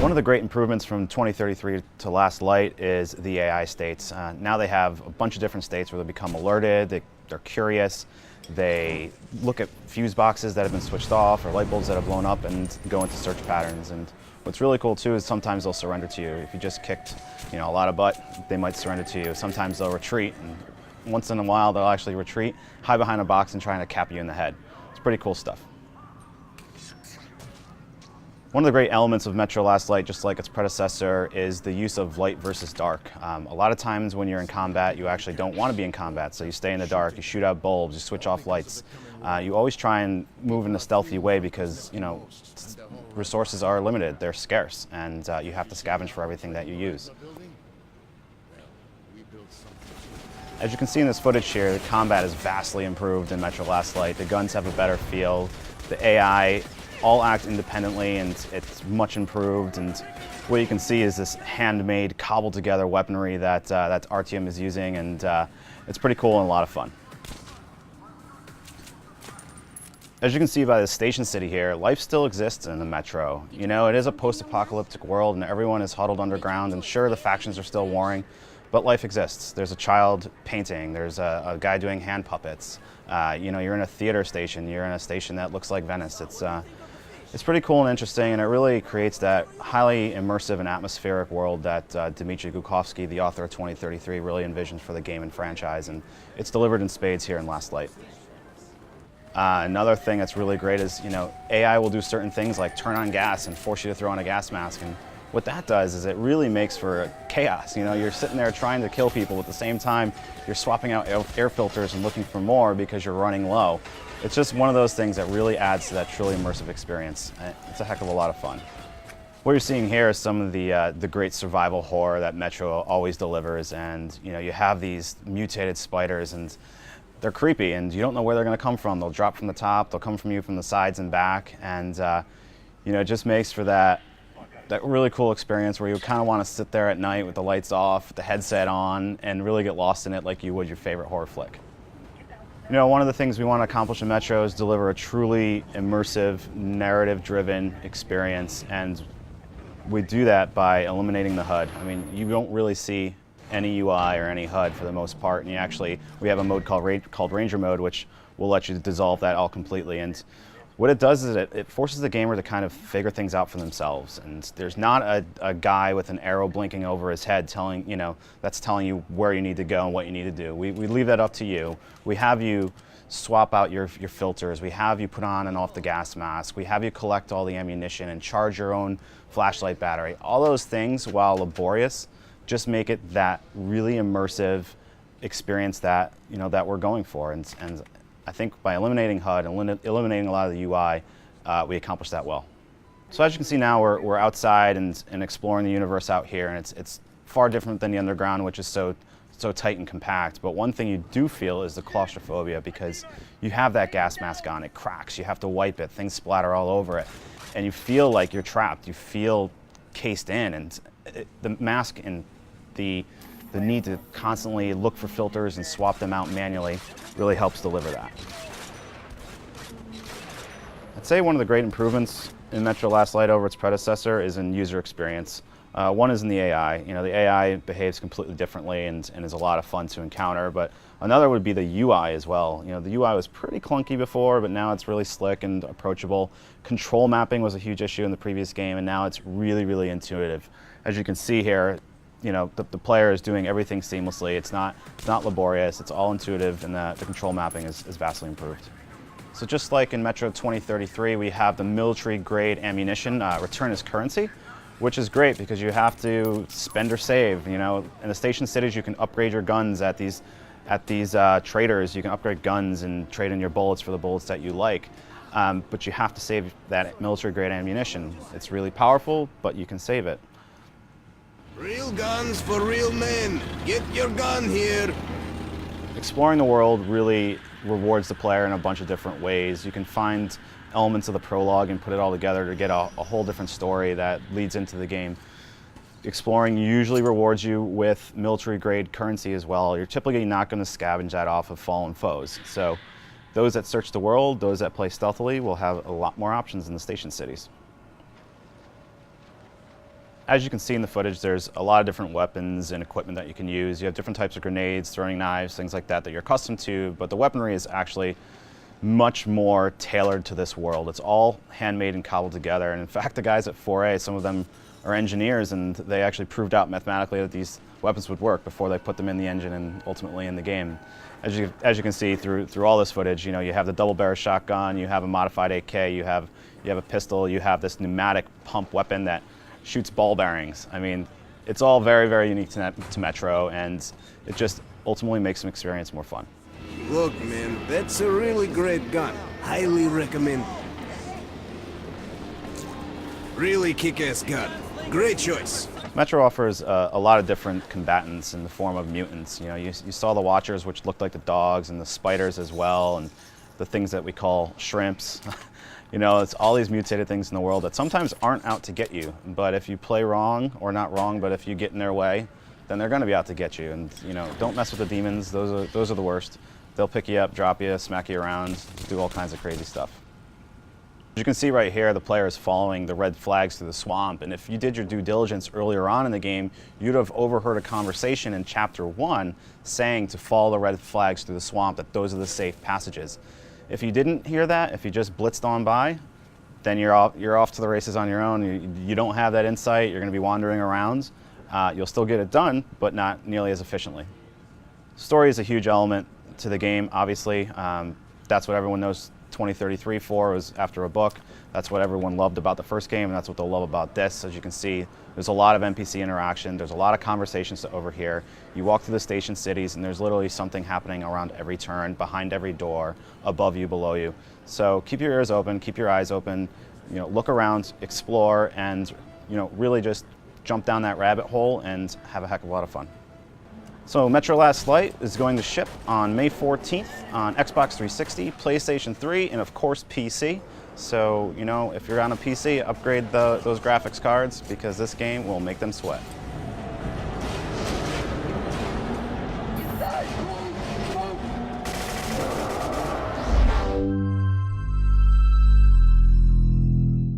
One of the great improvements from 2033 to Last Light is the AI states. Now they have a bunch of different states where they become alerted, they're curious, they look at fuse boxes that have been switched off or light bulbs that have blown up and go into search patterns. And what's really cool too is sometimes they'll surrender to you. If you just kicked a lot of butt, they might surrender to you. Sometimes they'll retreat, and once in a while they'll actually retreat, hide behind a box and trying to cap you in the head. It's pretty cool stuff. One of the great elements of Metro Last Light, just like its predecessor, is the use of light versus dark. A lot of times when you're in combat, you actually don't want to be in combat, so you stay in the dark, you shoot out bulbs, you switch off lights. You always try and move in a stealthy way because, resources are limited, they're scarce, and you have to scavenge for everything that you use. As you can see in this footage here, the combat is vastly improved in Metro Last Light. The guns have a better feel, the AI all act independently, and it's much improved. And what you can see is this handmade, cobbled together weaponry that Artyom is using, and it's pretty cool and a lot of fun. As you can see by the station city here, life still exists in the Metro. It is a post-apocalyptic world and everyone is huddled underground, and sure, the factions are still warring, but life exists. There's a child painting, there's a guy doing hand puppets. You're in a theater station, you're in a station that looks like Venice. It's pretty cool and interesting, and it really creates that highly immersive and atmospheric world that Dmitry Glukhovsky, the author of 2033, really envisions for the game and franchise, and it's delivered in spades here in Last Light. Another thing that's really great is, AI will do certain things like turn on gas and force you to throw on a gas mask, and what that does is it really makes for chaos. You're sitting there trying to kill people, at the same time you're swapping out air filters and looking for more because you're running low. It's just one of those things that really adds to that truly immersive experience. It's a heck of a lot of fun. What you're seeing here is some of the great survival horror that Metro always delivers, and you have these mutated spiders, and they're creepy, and you don't know where they're going to come from. They'll drop from the top, they'll come from you from the sides and back, and it just makes for that really cool experience where you kind of want to sit there at night with the lights off, the headset on, and really get lost in it like you would your favorite horror flick. One of the things we want to accomplish in Metro is deliver a truly immersive, narrative-driven experience, and we do that by eliminating the HUD. You don't really see any UI or any HUD for the most part, and we have a mode called Ranger Mode, which will let you dissolve that all completely. And what it does is it forces the gamer to kind of figure things out for themselves. And there's not a guy with an arrow blinking over his head that's telling you where you need to go and what you need to do. We leave that up to you. We have you swap out your filters. We have you put on and off the gas mask. We have you collect all the ammunition and charge your own flashlight battery. All those things, while laborious, just make it that really immersive experience that that we're going for. And I think by eliminating HUD and eliminating a lot of the UI, we accomplished that well. So as you can see now, we're outside and exploring the universe out here, and it's far different than the underground, which is so tight and compact. But one thing you do feel is the claustrophobia, because you have that gas mask on, it cracks, you have to wipe it, things splatter all over it, and you feel like you're trapped, you feel cased in, and the mask and the need to constantly look for filters and swap them out manually really helps deliver that. I'd say one of the great improvements in Metro Last Light over its predecessor is in user experience. One is in the AI. The AI behaves completely differently and is a lot of fun to encounter, but another would be the UI as well. The UI was pretty clunky before, but now it's really slick and approachable. Control mapping was a huge issue in the previous game, and now it's really, really intuitive. As you can see here, the player is doing everything seamlessly. It's not laborious, it's all intuitive, and the control mapping is vastly improved. So just like in Metro 2033, we have the military-grade ammunition, return as currency, which is great because you have to spend or save. In the station cities, you can upgrade your guns at these traders. You can upgrade guns and trade in your bullets for the bullets that you like. But you have to save that military-grade ammunition. It's really powerful, but you can save it. Real guns for real men. Get your gun here. Exploring the world really rewards the player in a bunch of different ways. You can find elements of the prologue and put it all together to get a whole different story that leads into the game. Exploring usually rewards you with military-grade currency as well. You're typically not going to scavenge that off of fallen foes. So Those that search the world, those that play stealthily, will have a lot more options in the station cities. As you can see in the footage, there's a lot of different weapons and equipment that you can use. You have different types of grenades, throwing knives, things like that you're accustomed to, but the weaponry is actually much more tailored to this world. It's all handmade and cobbled together. And in fact, the guys at 4A, some of them are engineers, and they actually proved out mathematically that these weapons would work before they put them in the engine and ultimately in the game. As you can see through all this footage, you have the double barrel shotgun, you have a modified AK, you have a pistol, you have this pneumatic pump weapon that shoots ball bearings. I mean, it's all very, very unique to Metro, and it just ultimately makes the experience more fun. Look, man, that's a really great gun. Highly recommend. Really kick-ass gun. Great choice. Metro offers a lot of different combatants in the form of mutants. You saw the Watchers, which looked like the dogs, and the spiders as well, and the things that we call shrimps. It's all these mutated things in the world that sometimes aren't out to get you. But if you play wrong, or not wrong, but if you get in their way, then they're going to be out to get you. And don't mess with the demons. Those are the worst. They'll pick you up, drop you, smack you around, do all kinds of crazy stuff. As you can see right here, the player is following the red flags through the swamp, and if you did your due diligence earlier on in the game, you'd have overheard a conversation in Chapter 1 saying to follow the red flags through the swamp, that those are the safe passages. If you didn't hear that, if you just blitzed on by, then you're off to the races on your own. You don't have that insight, you're going to be wandering around. You'll still get it done, but not nearly as efficiently. Story is a huge element to the game, obviously. That's what everyone knows 2033 for, was after a book. That's what everyone loved about the first game, and that's what they'll love about this. As you can see, there's a lot of NPC interaction, there's a lot of conversations to overhear. You walk through the station cities, and there's literally something happening around every turn, behind every door, above you, below you. So keep your ears open, keep your eyes open, look around, explore, and really just jump down that rabbit hole and have a heck of a lot of fun. So Metro Last Light is going to ship on May 14th on Xbox 360, PlayStation 3, and of course PC. So, if you're on a PC, upgrade those graphics cards, because this game will make them sweat.